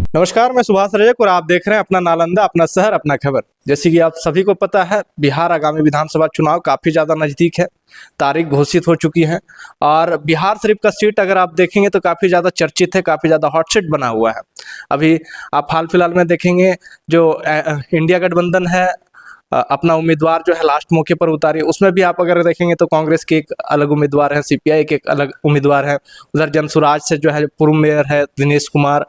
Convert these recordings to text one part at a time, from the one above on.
नमस्कार, मैं सुभाष रजक और आप देख रहे हैं अपना नालंदा, अपना शहर, अपना खबर। जैसे कि आप सभी को पता है, बिहार आगामी विधानसभा चुनाव काफ़ी ज़्यादा नज़दीक है। तारीख घोषित हो चुकी है और बिहार शरीफ का सीट अगर आप देखेंगे तो काफ़ी ज़्यादा चर्चित है, काफ़ी ज़्यादा हॉट सीट बना हुआ है। अभी आप हाल फिलहाल में देखेंगे जो इंडिया गठबंधन है, अपना उम्मीदवार जो है लास्ट मौके पर उतारी। उसमें भी आप अगर देखेंगे तो कांग्रेस के एक अलग उम्मीदवार हैं, सीपीआई के एक अलग उम्मीदवार हैं। उधर जनसुराज से जो है पूर्व मेयर है दिनेश कुमार।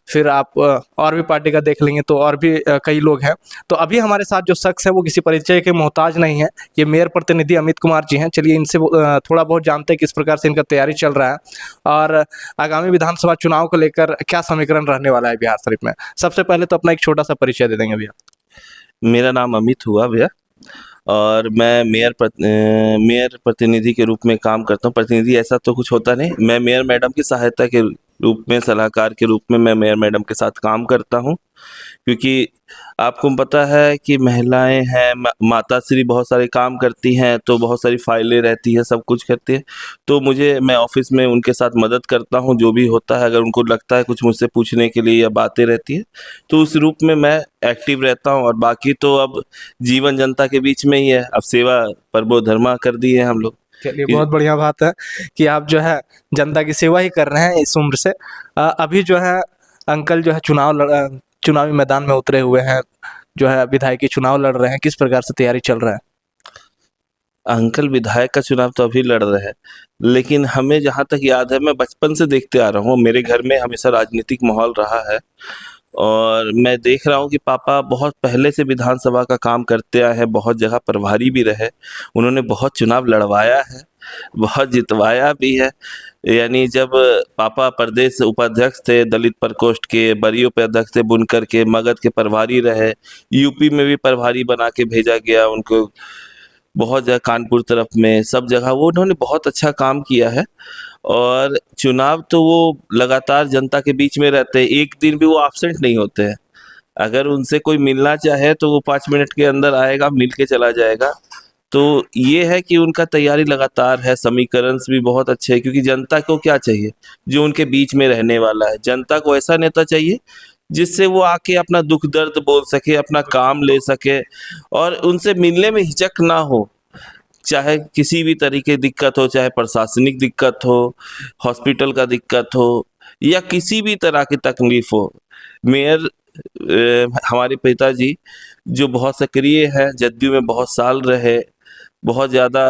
फिर आप और भी पार्टी का देख लेंगे तो और भी कई लोग हैं। तो अभी हमारे साथ जो शख्स है वो किसी परिचय के मोहताज नहीं है, ये मेयर प्रतिनिधि अमित कुमार जी हैं। चलिए इनसे थोड़ा बहुत जानते हैं किस प्रकार से इनका तैयारी चल रहा है और आगामी विधानसभा चुनाव को लेकर क्या समीकरण रहने वाला है बिहार शरीफ में। सबसे पहले तो अपना एक छोटा सा परिचय दे देंगे भैया। मेरा नाम अमित हुआ भैया और मैं मेयर प्रतिनिधि के रूप में काम करता हूँ। प्रतिनिधि ऐसा तो कुछ होता नहीं, मैं मेयर मैडम की सहायता के रूप में, सलाहकार के रूप में मैं मेयर मैडम के साथ काम करता हूँ। क्योंकि आपको पता है कि महिलाएं हैं, माता श्री बहुत सारे काम करती हैं, तो बहुत सारी फाइलें रहती है, सब कुछ करती है। तो मैं ऑफिस में उनके साथ मदद करता हूँ, जो भी होता है अगर उनको लगता है कुछ मुझसे पूछने के लिए या बातें रहती है तो उस रूप में मैं एक्टिव रहता हूँ। और बाकी तो अब जीवन जनता के बीच में ही है, अब सेवा परमो धर्मा कर दी है हम लोग। चलिए बहुत बढ़िया बात है कि आप जो है जनता की सेवा ही कर रहे हैं इस उम्र से। अभी जो है अंकल जो है चुनावी मैदान में उतरे हुए हैं, जो है विधायकी चुनाव लड़ रहे हैं। किस प्रकार से तैयारी चल रहा है? अंकल विधायक का चुनाव तो अभी लड़ रहे हैं, लेकिन हमें जहाँ तक याद है, मैं बचपन से देखते आ रहा हूँ, मेरे घर में हमेशा राजनीतिक माहौल रहा है। और मैं देख रहा हूँ कि पापा बहुत पहले से विधानसभा का काम करते आए हैं, बहुत जगह प्रभारी भी रहे, उन्होंने बहुत चुनाव लड़वाया है, बहुत जितवाया भी है। यानी जब पापा प्रदेश उपाध्यक्ष थे दलित प्रकोष्ठ के, बरियो पे अध्यक्ष थे, बुनकर के, मगध के प्रभारी रहे, यूपी में भी प्रभारी बना के भेजा गया उनको, बहुत जगह कानपुर तरफ में, सब जगह वो उन्होंने बहुत अच्छा काम किया है। और चुनाव तो वो लगातार जनता के बीच में रहते हैं, एक दिन भी वो एब्सेंट नहीं होते हैं। अगर उनसे कोई मिलना चाहे तो वो 5 मिनट के अंदर आएगा, मिल के चला जाएगा। तो ये है कि उनका तैयारी लगातार है, समीकरण भी बहुत अच्छे हैं। क्योंकि जनता को क्या चाहिए? जो उनके बीच में रहने वाला है। जनता को ऐसा नेता चाहिए जिससे वो आके अपना दुख दर्द बोल सके, अपना काम ले सके और उनसे मिलने में हिचक ना हो। चाहे किसी भी तरीके की दिक्कत हो, चाहे प्रशासनिक दिक्कत हो, हॉस्पिटल का दिक्कत हो या किसी भी तरह की तकलीफ हो। मेयर हमारे पिताजी जो बहुत सक्रिय है, जदयू में बहुत साल रहे, बहुत ज़्यादा।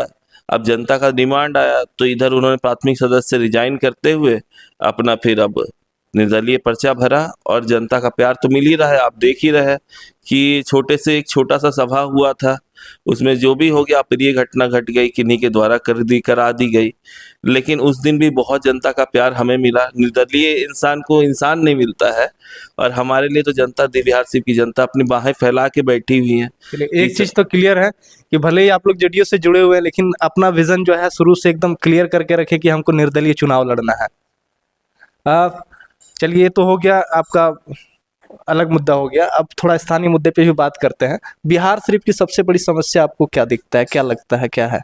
अब जनता का डिमांड आया तो इधर उन्होंने प्राथमिक सदस्य रिजाइन करते हुए अपना फिर अब निर्दलीय पर्चा भरा और जनता का प्यार तो मिल ही रहा है। आप देख ही रहे कि छोटे से एक छोटा सा सभा हुआ था, उसमें जो भी हो गया अप्रिय घटना घट गई, किन्हीं के द्वारा करा दी गई, लेकिन उस दिन भी बहुत जनता का प्यार हमें मिला। निर्दलीय इंसान को इंसान नहीं मिलता है और हमारे लिए तो जनता, बिहार सिर्फ की जनता अपनी बाहें फैला के बैठी हुई है। चलिए एक चीज तो क्लियर है कि भले ही आप लोग जेडीयू से जुड़े हुए हैं, लेकिन अपना विजन जो है शुरू से एकदम क्लियर करके रखे कि हमको निर्दलीय चुनाव लड़ना है। चलिए ये तो हो गया आपका अलग मुद्दा हो गया। अब थोड़ा स्थानीय मुद्दे पे भी बात करते हैं। बिहार शरीफ की सबसे बड़ी समस्या आपको क्या दिखता है, क्या लगता है, क्या है?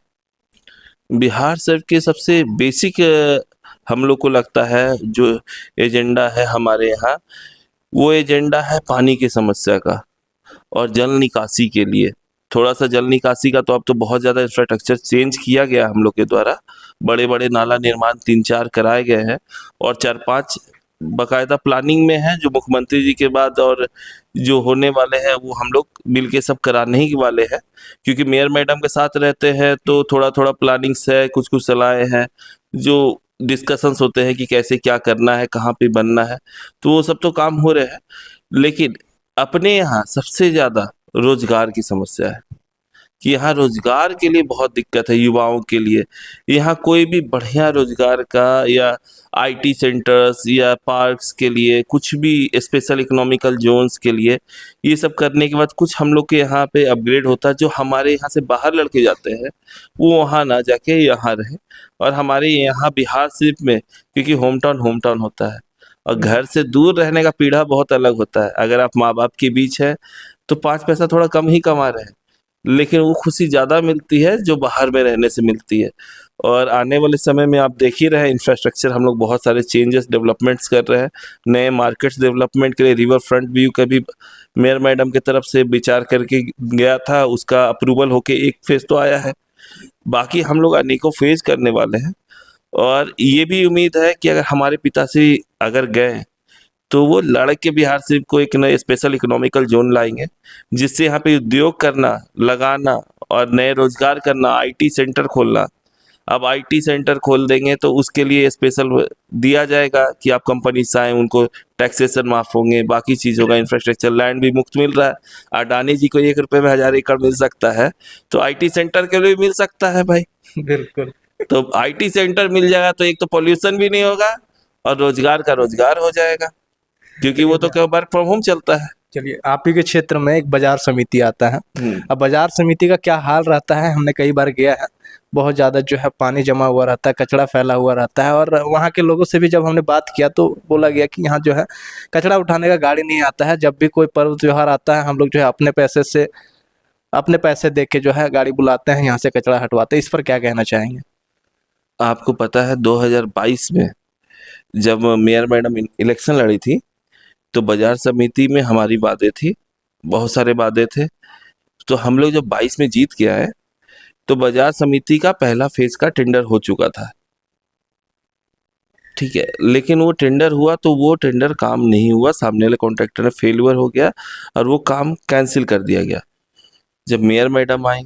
बिहार सर के सबसे बेसिक हम लोग को लगता है जो एजेंडा है हमारे यहाँ, वो एजेंडा है पानी की समस्या का और जल निकासी के लिए। थोड़ा सा जल निकासी का तो अब तो बहुत ज़्यादा इंफ्रास्ट्रक्चर चेंज किया गया हम लोग के द्वारा, बड़े बड़े नाला निर्माण 3-4 कराए गए हैं और 4-5 बकायदा प्लानिंग में है, जो मुख्यमंत्री जी के बाद और जो होने वाले हैं वो हम लोग मिल के सब कराने ही वाले हैं। क्योंकि मेयर मैडम के साथ रहते हैं तो थोड़ा थोड़ा प्लानिंग्स है, कुछ कुछ सलाहें हैं, जो डिस्कशंस होते हैं कि कैसे क्या करना है, कहाँ पे बनना है, तो वो सब तो काम हो रहे हैं। लेकिन अपने यहाँ सबसे ज़्यादा रोजगार की समस्या है कि यहाँ रोजगार के लिए बहुत दिक्कत है युवाओं के लिए। यहाँ कोई भी बढ़िया रोजगार का या आईटी सेंटर्स या पार्क्स के लिए, कुछ भी स्पेशल इकोनॉमिकल जोन्स के लिए, ये सब करने के बाद कुछ हम लोग के यहाँ पे अपग्रेड होता है। जो हमारे यहाँ से बाहर लड़के जाते हैं वो वहाँ ना जाके यहाँ रहे। और हमारे यहाँ बिहार सिर्फ में, क्योंकि होम टाउन होता है और घर से दूर रहने का पीढ़ा बहुत अलग होता है। अगर आप माँ बाप के बीच है तो 5 पैसा थोड़ा कम ही कमा रहे हैं, लेकिन वो खुशी ज़्यादा मिलती है जो बाहर में रहने से मिलती है। और आने वाले समय में आप देख ही रहे हैं, इंफ्रास्ट्रक्चर हम लोग बहुत सारे चेंजेस डेवलपमेंट्स कर रहे हैं। नए मार्केट्स डेवलपमेंट के लिए रिवर फ्रंट व्यू का भी मेयर मैडम की तरफ से विचार करके गया था, उसका अप्रूवल होके एक फेज तो आया है। बाकी हम लोग अनेकों फेज करने वाले हैं, और ये भी उम्मीद है कि अगर हमारे पिताश्री अगर गए तो वो लड़ के बिहार से को एक नए स्पेशल इकोनॉमिकल जोन लाएंगे, जिससे यहाँ पे उद्योग करना, लगाना और नए रोजगार करना, आईटी सेंटर खोलना। अब आईटी सेंटर खोल देंगे तो उसके लिए स्पेशल दिया जाएगा कि आप कंपनी से आए, उनको टैक्सेशन माफ होंगे, बाकी चीज़ों का इंफ्रास्ट्रक्चर, लैंड भी मुफ्त मिल रहा है। अडानी जी को 1 रुपए में 1000 एकड़ मिल सकता है, तो आईटी सेंटर के लिए भी मिल सकता है भाई। बिल्कुल। तो आईटी सेंटर मिल जाएगा तो एक तो पोल्यूशन भी नहीं होगा और रोजगार का रोजगार हो जाएगा, क्योंकि वो तो क्या वर्क फ्रॉम होम चलता है। चलिए, आप ही के क्षेत्र में एक बाजार समिति आता है। हम्म। अब बाजार समिति का क्या हाल रहता है, हमने कई बार गया है। बहुत ज़्यादा जो है पानी जमा हुआ रहता है, कचरा फैला हुआ रहता है, और वहाँ के लोगों से भी जब हमने बात किया तो बोला गया कि यहाँ जो है कचरा उठाने का गाड़ी नहीं आता है। जब भी कोई पर्व त्योहार आता है, हम लोग जो है अपने पैसे दे के जो है गाड़ी बुलाते हैं, यहाँ से कचरा हटवाते हैं। इस पर क्या कहना चाहेंगे? आपको पता है 2022 में जब मेयर मैडम इलेक्शन लड़ी थी, तो बाजार समिति में हमारी वादे थी, बहुत सारे वादे थे। तो हम लोग जब 22 में जीत के आए तो बाजार समिति का पहला फेज का टेंडर हो चुका था, ठीक है। लेकिन वो टेंडर हुआ तो वो टेंडर काम नहीं हुआ, सामने वाले कॉन्ट्रैक्टर ने फेलियर हो गया और वो काम कैंसिल कर दिया गया। जब मेयर मैडम आई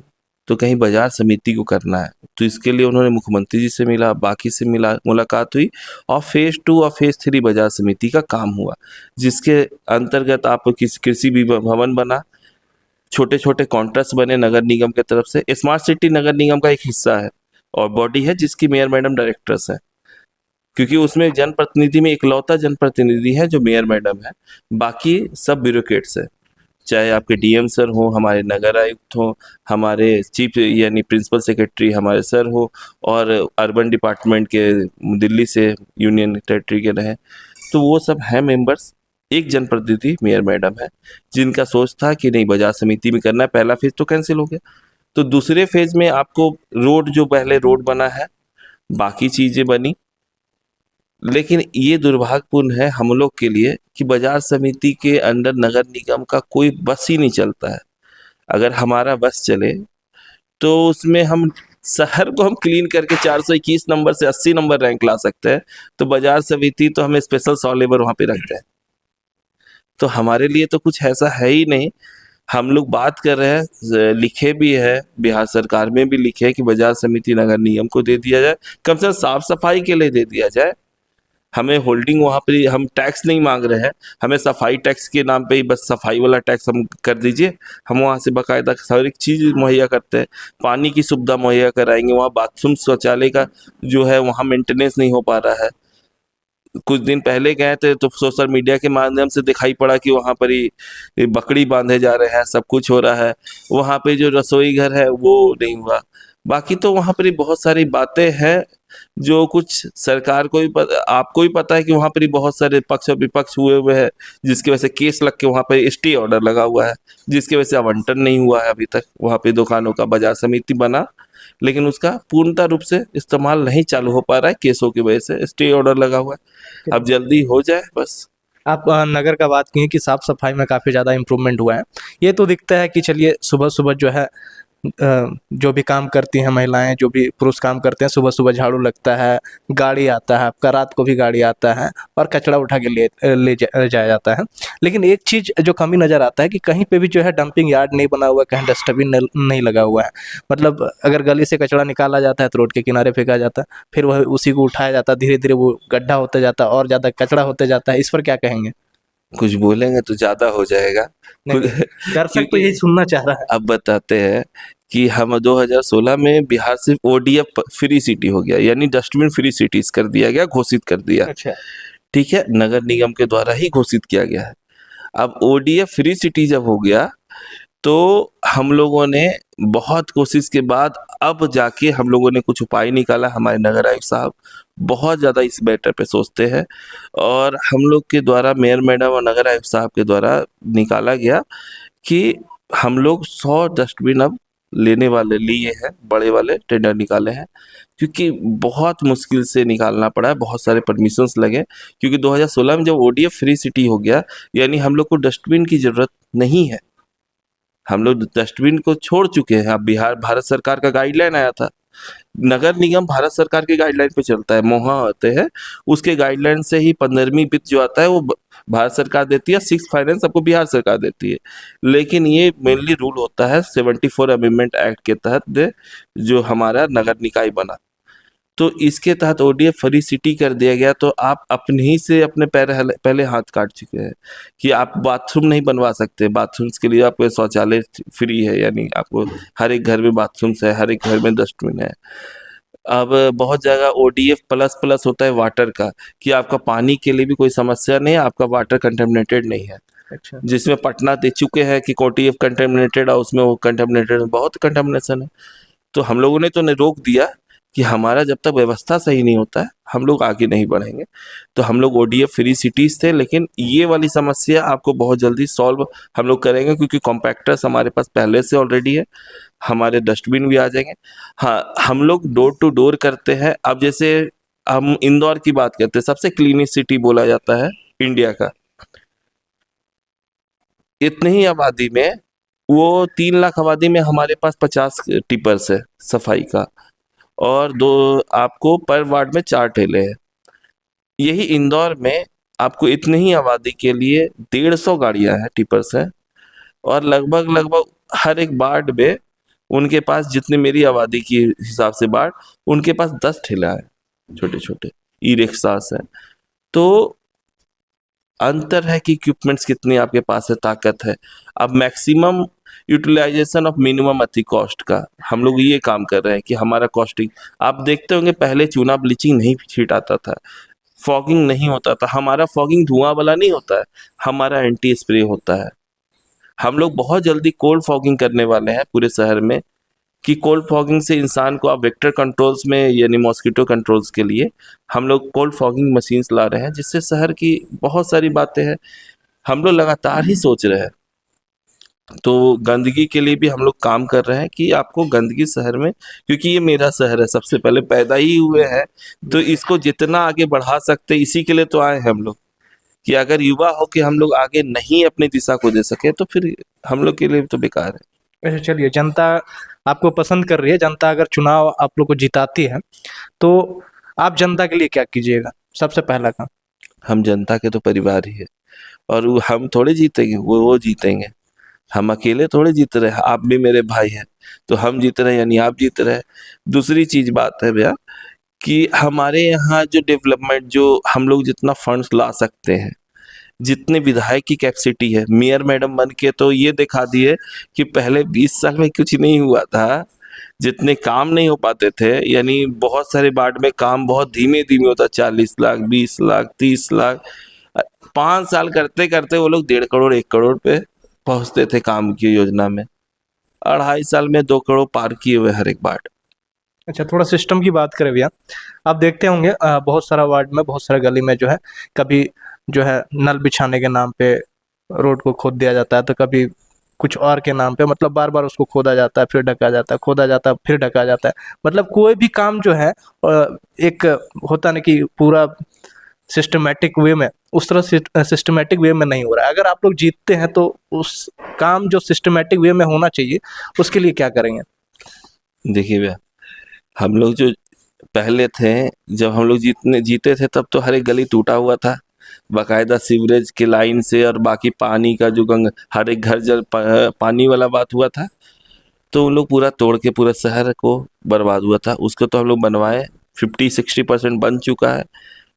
तो कहीं बाजार समिति को करना है, तो इसके लिए उन्होंने मुख्यमंत्री जी से मिला, बाकी से मिला, मुलाकात हुई, और फेज 2 और फेज 3 बाजार समिति का काम हुआ, जिसके अंतर्गत आप कृषि भवन बना, छोटे छोटे कॉन्ट्रैक्ट्स बने नगर निगम की तरफ से। स्मार्ट सिटी नगर निगम का एक हिस्सा है और बॉडी है जिसकी मेयर मैडम डायरेक्टर्स है, क्योंकि उसमें जनप्रतिनिधि में इकलौता जनप्रतिनिधि है जो मेयर मैडम है, बाकी सब ब्यूरोक्रेट्स है। चाहे आपके डीएम सर हो, हमारे नगर आयुक्त हो, हमारे चीफ यानी प्रिंसिपल सेक्रेटरी हमारे सर हो, और अर्बन डिपार्टमेंट के दिल्ली से यूनियन टेरिटरी के रहे, तो वो सब हैं मेंबर्स। एक जनप्रतिनिधि मेयर मैडम है, जिनका सोच था कि नहीं बाजार समिति में करना है। पहला फेज तो कैंसिल हो गया, तो दूसरे फेज में आपको रोड, जो पहले रोड बना है, बाकी चीजें बनी। लेकिन ये दुर्भाग्यपूर्ण है हम लोग के लिए कि बाजार समिति के अंडर नगर निगम का कोई बस ही नहीं चलता है। अगर हमारा बस चले तो उसमें हम शहर को हम क्लीन करके 421 नंबर से 80 नंबर रैंक ला सकते हैं, तो बाजार समिति तो हमें स्पेशल 100 लेबर वहां पे रखते हैं। तो हमारे लिए तो कुछ ऐसा है ही नहीं। हम लोग बात कर रहे हैं, लिखे भी है, बिहार सरकार में भी लिखे है कि बाजार समिति नगर निगम को दे दिया जाए, कम से कम साफ सफाई के लिए दे दिया जाए। हमें होल्डिंग वहाँ पे, हम टैक्स नहीं मांग रहे हैं, हमें सफाई टैक्स के नाम पे ही बस सफाई वाला टैक्स हम कर दीजिए। हम वहाँ से बाकायदा हर एक चीज़ मुहैया करते हैं, पानी की सुविधा मुहैया कराएंगे, वहाँ बाथरूम शौचालय का जो है वहाँ मेंटेनेंस नहीं हो पा रहा है। कुछ दिन पहले गए थे तो सोशल मीडिया के माध्यम से दिखाई पड़ा कि वहाँ पर ही बकरी बांधे जा रहे हैं, सब कुछ हो रहा है। वहाँ पे जो रसोई घर है वो नहीं हुआ। बाकी तो वहाँ पर ही बहुत सारी बातें हैं जो कुछ सरकार को भी आपको भी पता है कि वहाँ पर ही बहुत सारे पक्ष और विपक्ष हुए हुए हैं, जिसकी वजह से केस लग के वहाँ पर स्टे ऑर्डर लगा हुआ है, जिसकी वजह से आवंटन नहीं हुआ है अभी तक वहाँ पे दुकानों का। बाजार समिति बना लेकिन उसका पूर्णतः रूप से इस्तेमाल नहीं चालू हो पा रहा है, केसों की वजह से स्टे ऑर्डर लगा हुआ है। अब जल्दी हो जाए बस। आप नगर का बात किए कि साफ सफाई में काफ़ी ज़्यादा इम्प्रूवमेंट हुआ है। ये तो दिखता है कि चलिए सुबह सुबह जो है जो भी काम करती हैं महिलाएं, जो भी पुरुष काम करते हैं, सुबह सुबह झाड़ू लगता है, गाड़ी आता है, आपका रात को भी गाड़ी आता है और कचरा उठा के जाया जाता है। लेकिन एक चीज़ जो कमी नज़र आता है कि कहीं पे भी जो है डंपिंग यार्ड नहीं बना हुआ है, कहीं डस्टबिन नहीं लगा हुआ है। मतलब अगर गली से कचरा निकाला जाता है तो रोड के किनारे फेंका जाता है, फिर वह उसी को उठाया जाता है, धीरे धीरे वो गड्ढा होता जाता है और ज़्यादा कचरा होते जाता है। इस पर क्या कहेंगे? कुछ बोलेंगे तो ज्यादा हो जाएगा। नहीं, दर्शक तो यही सुनना चाह रहा है। अब बताते हैं कि हम 2016 में बिहार सिर्फ ओडीएफ फ्री सिटी हो गया, यानी डस्टबिन फ्री सिटीज कर दिया गया, घोषित कर दिया। अच्छा। ठीक है, नगर निगम के द्वारा ही घोषित किया गया है। अब ओडीएफ फ्री सिटी जब हो गया तो हम लोगों ने बहुत कोशिश के बाद अब जाके हम लोगों ने कुछ उपाय निकाला। हमारे नगर आयुक्त साहब बहुत ज़्यादा इस मैटर पे सोचते हैं, और हम लोग के द्वारा मेयर मैडम और नगर आयुक्त साहब के द्वारा निकाला गया कि हम लोग 100 डस्टबिन अब लेने वाले लिए हैं, बड़े वाले टेंडर निकाले हैं, क्योंकि बहुत मुश्किल से निकालना पड़ा है, बहुत सारे परमिशंस लगे, क्योंकि 2016 में जब ओडीएफ फ्री सिटी हो गया, यानी हम लोग को डस्टबिन की जरूरत नहीं है, हम लोग डस्टबिन को छोड़ चुके हैं। अब बिहार भारत सरकार का गाइडलाइन आया था, नगर निगम भारत सरकार के गाइडलाइन पे चलता है, मोहा होते हैं, उसके गाइडलाइन से ही 15वीं वित्त जो आता है वो भारत सरकार देती है, 6 फाइनेंस आपको बिहार सरकार देती है। लेकिन ये मेनली रूल होता है 74 अमेंडमेंट एक्ट के तहत जो हमारा नगर निकाय बना, तो इसके तहत ओडीएफ फ्री सिटी कर दिया गया। तो आप अपने ही से अपने पहले हाथ काट चुके हैं कि आप बाथरूम नहीं बनवा सकते, बाथरूम्स के लिए आपको शौचालय फ्री है, यानी आपको हर एक घर में बाथरूम्स है, हर एक घर में डस्टबिन है। अब बहुत जगह ओडीएफ प्लस प्लस होता है वाटर का, कि आपका पानी के लिए भी कोई समस्या नहीं है, आपका वाटर कंटेमिनेटेड नहीं है। अच्छा। जिसमें पटना दे चुके हैं कि ओटीएफ कंटेमिनेटेड है, उसमें वो कंटेमिनेटेड बहुत कंटेमिनेशन है। तो हम लोगों ने तो रोक दिया कि हमारा जब तक व्यवस्था सही नहीं होता है हम लोग आगे नहीं बढ़ेंगे। तो हम लोग ओडीएफ फ्री सिटीज थे, लेकिन ये वाली समस्या आपको बहुत जल्दी सॉल्व हम लोग करेंगे, क्योंकि कॉम्पैक्टर्स हमारे पास पहले से ऑलरेडी है, हमारे डस्टबिन भी आ जाएंगे। हाँ, हम लोग डोर टू डोर करते हैं। अब जैसे हम इंदौर की बात करते हैं, सबसे क्लीनेस्ट सिटी बोला जाता है इंडिया का, इतनी ही आबादी में, वो 3 लाख आबादी में हमारे पास 50 टिपर्स है सफाई का, और दो आपको पर वार्ड में 4 ठेले हैं। यही इंदौर में आपको इतनी ही आबादी के लिए 150 गाड़ियां हैं, टिपर्स हैं, और लगभग लगभग हर एक वार्ड में उनके पास, जितनी मेरी आबादी की हिसाब से वार्ड, उनके पास 10 ठेला है, छोटे छोटे ई रिक्शास है। तो अंतर है कि इक्विपमेंट्स कितनी आपके पास है, ताकत है। अब मैक्सिमम यूटिलाइजेशन ऑफ मिनिमम अति कॉस्ट का हम लोग ये काम कर रहे हैं कि हमारा कॉस्टिंग, आप देखते होंगे पहले चूना ब्लीचिंग नहीं छिटाता था, फॉगिंग नहीं होता था, हमारा फॉगिंग धुआं वाला नहीं होता है, हमारा एंटी स्प्रे होता है। हम लोग बहुत जल्दी कोल्ड फॉगिंग करने वाले हैं पूरे शहर में, कि कोल्ड फॉगिंग से इंसान को आप वेक्टर कंट्रोल्स में, यानी मॉस्किटो कंट्रोल्स के लिए हम लोग कोल्ड फॉगिंग मशीन्स ला रहे हैं, जिससे शहर की बहुत सारी बातें हैं हम लोग लगातार ही सोच रहे हैं। तो गंदगी के लिए भी हम लोग काम कर रहे हैं कि आपको गंदगी शहर में, क्योंकि ये मेरा शहर है, सबसे पहले पैदा ही हुए हैं, तो इसको जितना आगे बढ़ा सकते, इसी के लिए तो आए हैं हम लोग, कि अगर युवा हो के हम लोग आगे नहीं अपनी दिशा को दे सके तो फिर हम लोग के लिए तो बेकार है। अच्छा, चलिए, जनता आपको पसंद कर रही है, जनता अगर चुनाव आप लोग को जिताती है तो आप जनता के लिए क्या कीजिएगा सबसे पहला काम? हम जनता के तो परिवार ही है, और हम थोड़े जीतेंगे, वो जीतेंगे, हम अकेले थोड़े जीत रहे हैं। आप भी मेरे भाई हैं, तो हम जीत रहे हैं यानी आप जीत रहे हैं। दूसरी चीज बात है भैया, कि हमारे यहाँ जो डेवलपमेंट, जो हम लोग जितना फंड्स ला सकते हैं, जितने विधायक की कैपेसिटी है, मेयर मैडम बन के तो ये दिखा दिए कि पहले 20 साल में कुछ नहीं हुआ था, जितने काम नहीं हो पाते थे, यानी बहुत सारे वार्ड में काम बहुत धीमे धीमे होता, 40 लाख, 20 लाख, 30 लाख, 5 साल करते करते वो लोग 1.5 करोड़ 1 करोड़ पे पहुंचते थे काम की योजना में। 2.5 साल में 2 करोड़ पार किए हुए हर एक वार्ड। अच्छा, थोड़ा सिस्टम की बात करें भैया, आप देखते होंगे बहुत सारा वार्ड में, बहुत सारा गली में जो है, कभी जो है नल बिछाने के नाम पे रोड को खोद दिया जाता है, तो कभी कुछ और के नाम पे, मतलब बार बार उसको खोदा जाता है, फिर ढका जाता है, खोदा जाता है, फिर ढका जाता है। मतलब कोई भी काम जो है एक होता ना कि पूरा सिस्टमेटिक वे में, उस तरह सिस्टमेटिक वे में नहीं हो रहा है। अगर आप लोग जीतते हैं तो उस काम जो सिस्टमेटिक वे में होना चाहिए उसके लिए क्या करेंगे? देखिए भैया, हम लोग जो पहले थे, जब हम लोग जीते थे, तब तो हर एक गली टूटा हुआ था, बाकायदा सीवरेज के लाइन से, और बाकी पानी का जो हर एक घर जल पानी वाला बात हुआ था, तो उन लोग पूरा तोड़ के पूरा शहर को बर्बाद हुआ था। उसको तो हम लोग बनवाए, 50-60% बन चुका है,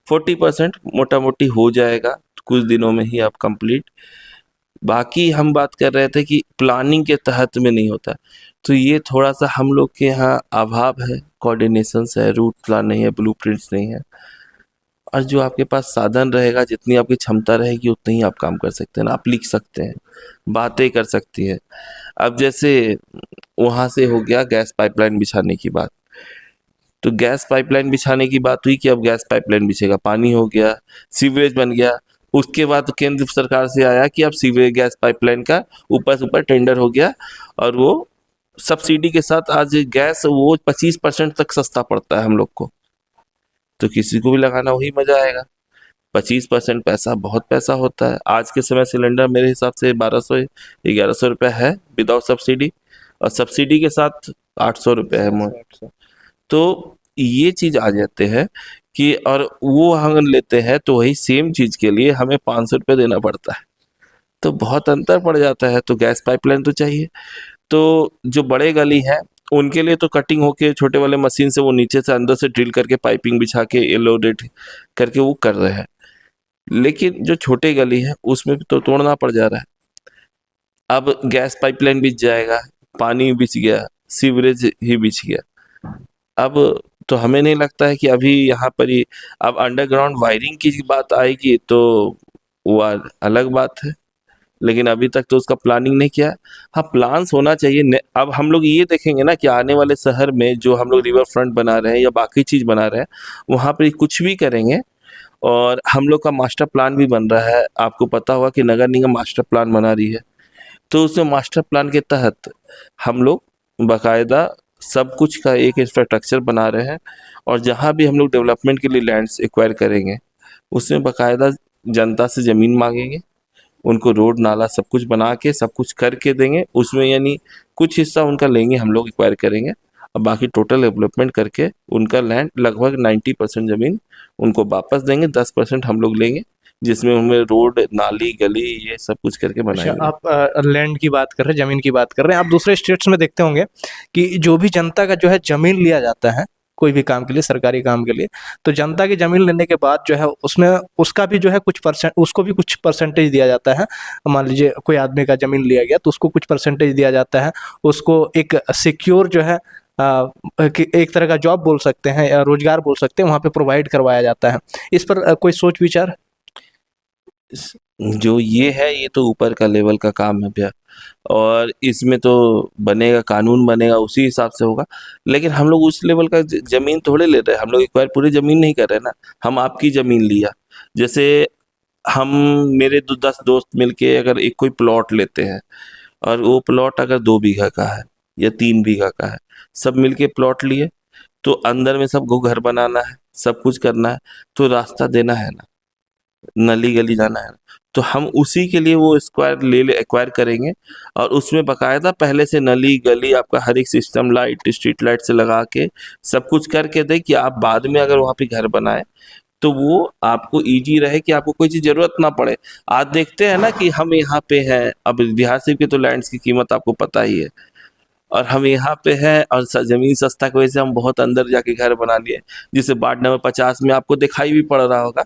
40% मोटा मोटी हो जाएगा कुछ दिनों में ही अब कंप्लीट। बाकी हम बात कर रहे थे कि प्लानिंग के तहत में नहीं होता, तो ये थोड़ा सा हम लोग के यहाँ अभाव है, कोऑर्डिनेशन है, रूट प्लान नहीं है, ब्लूप्रिंट्स नहीं है। और जो आपके पास साधन रहेगा, जितनी आपकी क्षमता रहेगी उतनी ही आप काम कर सकते हैं ना, आप लिख सकते हैं, बातें कर सकती है। अब जैसे वहाँ से हो गया गैस पाइपलाइन बिछाने की बात, तो गैस पाइपलाइन बिछाने की बात हुई कि अब गैस पाइपलाइन बिछेगा, पानी हो गया, सीवरेज बन गया। उसके बाद केंद्र सरकार से आया कि अब सीवरेज गैस पाइपलाइन का ऊपर से ऊपर टेंडर हो गया, और वो सब्सिडी के साथ आज गैस वो 25% तक सस्ता पड़ता है हम लोग को, तो किसी को भी लगाना वही मजा आएगा। 25% पैसा बहुत पैसा होता है। आज के समय सिलेंडर मेरे हिसाब से 1200-1100 रुपये है विदाउट सब्सिडी, और सब्सिडी के साथ 800 रुपये है तो ये चीज आ जाते हैं कि, और वो हम लेते हैं तो वही सेम चीज के लिए हमें 500 रुपये देना पड़ता है, तो बहुत अंतर पड़ जाता है। तो गैस पाइपलाइन तो चाहिए। तो जो बड़े गली हैं उनके लिए तो कटिंग होके छोटे वाले मशीन से वो नीचे से अंदर से ड्रिल करके पाइपिंग बिछा के एलोडेट करके वो कर रहे हैं, लेकिन जो छोटे गली है उसमें भी तो तोड़ना पड़ जा रहा है। अब गैस पाइपलाइन बिछ जाएगा, पानी बिछ गया, सीवरेज ही बिछ गया। अब तो हमें नहीं लगता है कि अभी यहाँ पर ही, अब अंडरग्राउंड वायरिंग की बात आएगी तो वो अलग बात है, लेकिन अभी तक तो उसका प्लानिंग नहीं किया। हाँ, प्लान्स होना चाहिए। अब हम लोग ये देखेंगे ना कि आने वाले शहर में जो हम लोग रिवर फ्रंट बना रहे हैं या बाकी चीज़ बना रहे हैं, वहाँ पर कुछ भी करेंगे। और हम लोग का मास्टर प्लान भी बन रहा है, आपको पता होगा कि नगर निगम मास्टर प्लान बना रही है, तो उसमें मास्टर प्लान के तहत हम लोग बाकायदा सब कुछ का एक इंफ्रास्ट्रक्चर बना रहे हैं। और जहाँ भी हम लोग डेवलपमेंट के लिए लैंड्स एक्वायर करेंगे उसमें बाकायदा जनता से ज़मीन मांगेंगे, उनको रोड नाला सब कुछ बना के सब कुछ करके देंगे उसमें, यानी कुछ हिस्सा उनका लेंगे, हम लोग एक्वायर करेंगे, और बाकी टोटल डेवलपमेंट करके उनका लैंड लगभग 90% ज़मीन उनको वापस देंगे, 10% हम लोग लेंगे, जिसमें उनमें रोड नाली गली ये सब कुछ करके अच्छा, बनाएंगे। आप लैंड की बात कर रहे हैं, ज़मीन की बात कर रहे हैं। आप दूसरे स्टेट्स में देखते होंगे कि जो भी जनता का जो है ज़मीन लिया जाता है कोई भी काम के लिए, सरकारी काम के लिए, तो जनता की ज़मीन लेने के बाद जो है उसमें उसका भी जो है कुछ परसेंट, उसको भी कुछ परसेंटेज दिया जाता है। मान लीजिए कोई आदमी का ज़मीन लिया गया तो उसको कुछ परसेंटेज दिया जाता है, उसको एक सिक्योर जो है एक तरह का जॉब बोल सकते हैं या रोजगार बोल सकते हैं, वहाँ पे प्रोवाइड करवाया जाता है। इस पर कोई सोच विचार? जो ये है ये तो ऊपर का लेवल का काम है भैया, और इसमें तो बनेगा, कानून बनेगा उसी हिसाब से होगा। लेकिन हम लोग उस लेवल का जमीन थोड़े ले रहे हैं, हम लोग एक बार पूरी जमीन नहीं कर रहे ना। हम आपकी जमीन लिया, जैसे हम मेरे 10 दोस्त मिलके अगर एक कोई प्लॉट लेते हैं, और वो प्लॉट अगर 2 बीघा का है या 3 बीघा का है, सब मिलके प्लॉट लिए, तो अंदर में सबको घर बनाना है, सब कुछ करना है, तो रास्ता देना है ना, नली गली जाना है, तो हम उसी के लिए वो स्क्वायर ले एक्वायर करेंगे, और उसमें बकायदा पहले से नली गली आपका हर एक सिस्टम, लाइट स्ट्रीट लाइट से लगा के सब कुछ करके दे कि आप बाद में अगर वहाँ पे घर बनाए तो वो आपको इजी रहे, कि आपको कोई चीज़ जरूरत ना पड़े। आज देखते हैं ना कि हम यहाँ पे हैं, अब बिहार सिर्फ के तो लैंड्स की कीमत आपको पता ही है, और हम यहाँ पे हैं और जमीन सस्ता की वजह से हम बहुत अंदर जाके घर बना लिए, जिसे वार्ड नंबर 50 में आपको दिखाई भी पड़ रहा होगा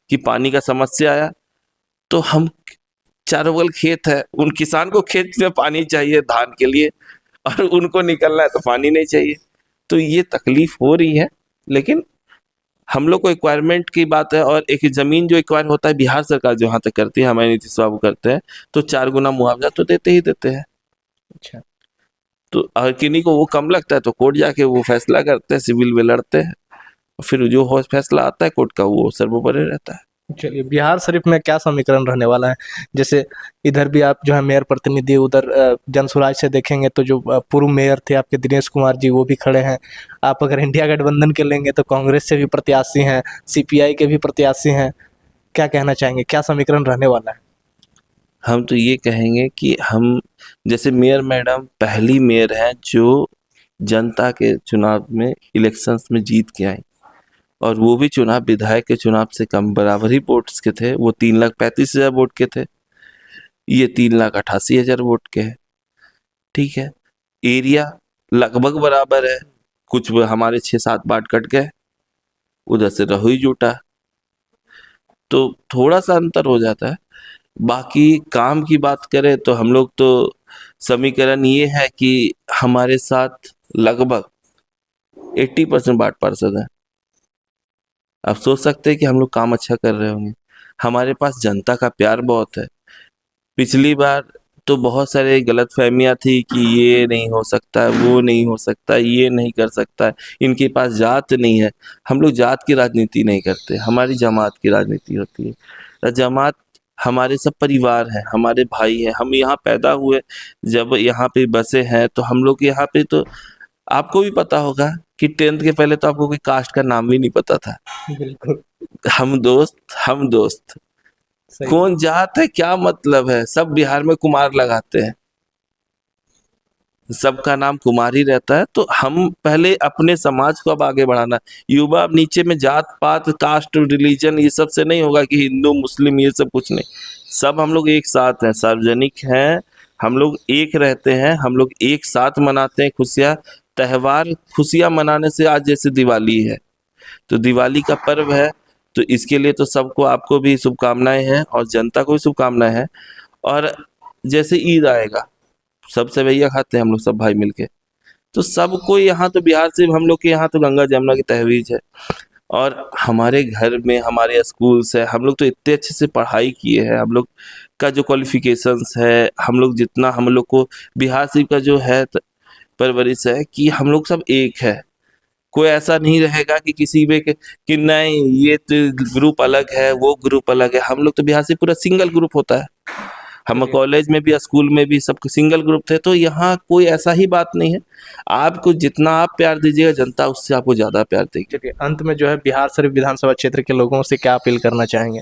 कि पानी का समस्या आया, तो हम चारों बगल खेत है, उन किसान को खेत में पानी चाहिए धान के लिए, और उनको निकलना है तो पानी नहीं चाहिए, तो ये तकलीफ हो रही है। लेकिन हम लोग को एक्वायरमेंट की बात है, और एक ज़मीन जो एक्वायर होता है बिहार सरकार जहाँ तक करती है, हमारे नीतीश बाबू करते हैं, तो 4 गुना मुआवजा तो देते ही देते हैं। अच्छा, तो अगर किन्हीं को वो कम लगता है तो कोर्ट जाके वो फैसला करते हैं, सिविल में लड़ते हैं, फिर जो हो फैसला आता है कोर्ट का वो सर्वोपरि रहता है। चलिए, बिहार शरीफ में क्या समीकरण रहने वाला है? जैसे इधर भी आप जो है मेयर प्रतिनिधि, उधर जनसुराज से देखेंगे तो जो पूर्व मेयर थे आपके दिनेश कुमार जी, वो भी खड़े हैं। आप अगर इंडिया गठबंधन के लेंगे तो कांग्रेस से भी प्रत्याशी हैं, सीपीआई के भी प्रत्याशी हैं। क्या कहना चाहेंगे, क्या समीकरण रहने वाला है? हम तो ये कहेंगे कि हम, जैसे मेयर मैडम पहली मेयर हैं जो जनता के चुनाव में इलेक्शंस में जीत के आई, और वो भी चुनाव विधायक के चुनाव से कम बराबरी वोट्स के थे, वो 3,35,000 वोट के थे, ये 3,88,000 वोट के हैं। ठीक है, एरिया लगभग बराबर है, कुछ हमारे 6-7 बाट कट गए, उधर से रहुई जुटा, तो थोड़ा सा अंतर हो जाता है। बाकी काम की बात करें तो हम लोग तो, समीकरण ये है कि हमारे साथ लगभग 80% बाट पार्षद है। आप सोच सकते हैं कि हम लोग काम अच्छा कर रहे होंगे, हमारे पास जनता का प्यार बहुत है। पिछली बार तो बहुत सारे गलत फहमियाँ थी कि ये नहीं हो सकता है, वो नहीं हो सकता है, ये नहीं कर सकता है, इनके पास जात नहीं है। हम लोग जात की राजनीति नहीं करते, हमारी जमात की राजनीति होती है। तो जमात हमारे सब परिवार हैं, हमारे भाई हैं, हम यहाँ पैदा हुए, जब यहाँ पे बसे हैं, तो हम लोग यहाँ पे तो आपको भी पता होगा कि 10th के पहले तो आपको कोई कास्ट का नाम भी नहीं पता था। बिल्कुल हम दोस्त, सही। कौन जात है क्या मतलब है, सब बिहार में कुमार लगाते हैं, सबका नाम कुमार ही रहता है। तो हम पहले अपने समाज को अब आगे बढ़ाना, युवा अब नीचे में जात पात कास्ट रिलीजन ये सब से नहीं होगा कि हिंदू मुस्लिम ये सब कुछ नहीं, सब हम लोग एक साथ हैं, सार्वजनिक हैं, हम लोग एक रहते हैं, हम लोग एक साथ मनाते हैं खुशियाँ, त्योहार खुशियाँ मनाने से, आज जैसे दिवाली है तो दिवाली का पर्व है, तो इसके लिए तो सबको, आपको भी शुभकामनाएं हैं और जनता को भी शुभकामनाएं हैं। और जैसे ईद आएगा, सबसे भैया खाते हैं हम लोग सब भाई मिलके, तो सबको यहाँ तो बिहार से हम लोग के यहाँ तो गंगा जमुना की तहवीज है। और हमारे घर में हमारे स्कूल्स है, हम लोग तो इतने अच्छे से पढ़ाई किए हैं, हम लोग का जो क्वालिफिकेशंस है, हम लोग जितना हम लोग को बिहार से का जो है परवरिश है कि हम लोग सब एक है, कोई ऐसा नहीं रहेगा कि किसी में कि नहीं ये तो ग्रुप अलग है वो ग्रुप अलग है, हम लोग तो बिहार से पूरा सिंगल ग्रुप होता है। हम कॉलेज में भी स्कूल में भी सब सिंगल ग्रुप थे, तो यहाँ कोई ऐसा ही बात नहीं है। आपको जितना आप प्यार दीजिएगा जनता उससे आपको ज्यादा प्यार देगी। चलिए, अंत में जो है बिहार शरीफ विधानसभा क्षेत्र के लोगों से क्या अपील करना चाहेंगे?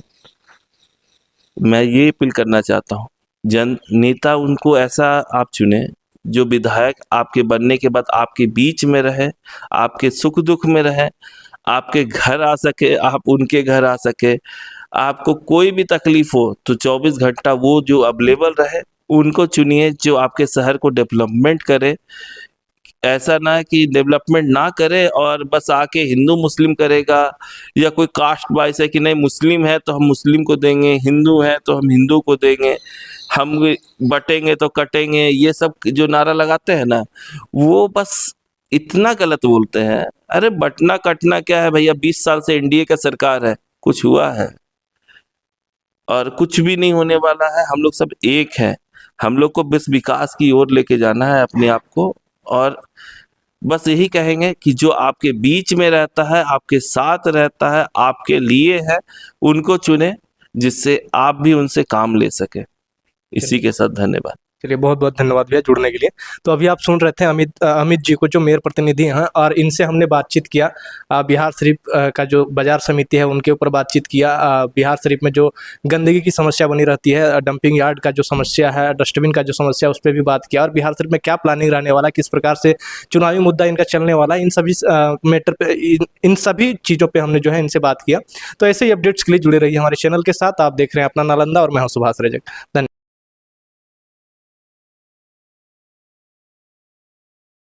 मैं ये अपील करना चाहता हूँ, जन नेता उनको ऐसा आप चुने जो विधायक आपके बनने के बाद आपके बीच में रहे, आपके सुख दुख में रहे, आपके घर आ सके, आप उनके घर आ सके, आपको कोई भी तकलीफ हो तो 24 घंटा वो जो अवेलेबल रहे, उनको चुनिए जो आपके शहर को डेवलपमेंट करे। ऐसा ना है कि डेवलपमेंट ना करे और बस आके हिंदू मुस्लिम करेगा, या कोई कास्ट वाइज है कि नहीं मुस्लिम है तो हम मुस्लिम को देंगे, हिंदू है तो हम हिंदू को देंगे, हम बटेंगे तो कटेंगे, ये सब जो नारा लगाते हैं ना, वो बस इतना गलत बोलते हैं। अरे बटना कटना क्या है भैया, 20 साल से एनडीए का सरकार है, कुछ हुआ है और कुछ भी नहीं होने वाला है। हम लोग सब एक हैं, हम लोग को बस विकास की ओर लेके जाना है अपने आप को, और बस यही कहेंगे कि जो आपके बीच में रहता है, आपके साथ रहता है, आपके लिए है, उनको चुने जिससे आप भी उनसे काम ले सके। इसी के साथ धन्यवाद। चलिए, बहुत बहुत धन्यवाद भैया जुड़ने के लिए। तो अभी आप सुन रहे थे अमित जी को, जो मेयर प्रतिनिधि हैं, और इनसे हमने बातचीत किया बिहार शरीफ का जो बाजार समिति है उनके ऊपर बातचीत किया। बिहार शरीफ में जो गंदगी की समस्या बनी रहती है, डंपिंग यार्ड का जो समस्या है, डस्टबिन का जो समस्या है, उस पर भी बात किया, और बिहार शरीफ में क्या प्लानिंग रहने वाला, किस प्रकार से चुनावी मुद्दा इनका चलने वाला, इन सभी मैटर पे, इन सभी चीज़ों पर हमने जो है इनसे बात किया। तो ऐसे ही अपडेट्स के लिए जुड़े रहिए हमारे चैनल के साथ। आप देख रहे हैं अपना नालंदा और मैं हूँ सुभाष रजक। धन्यवाद।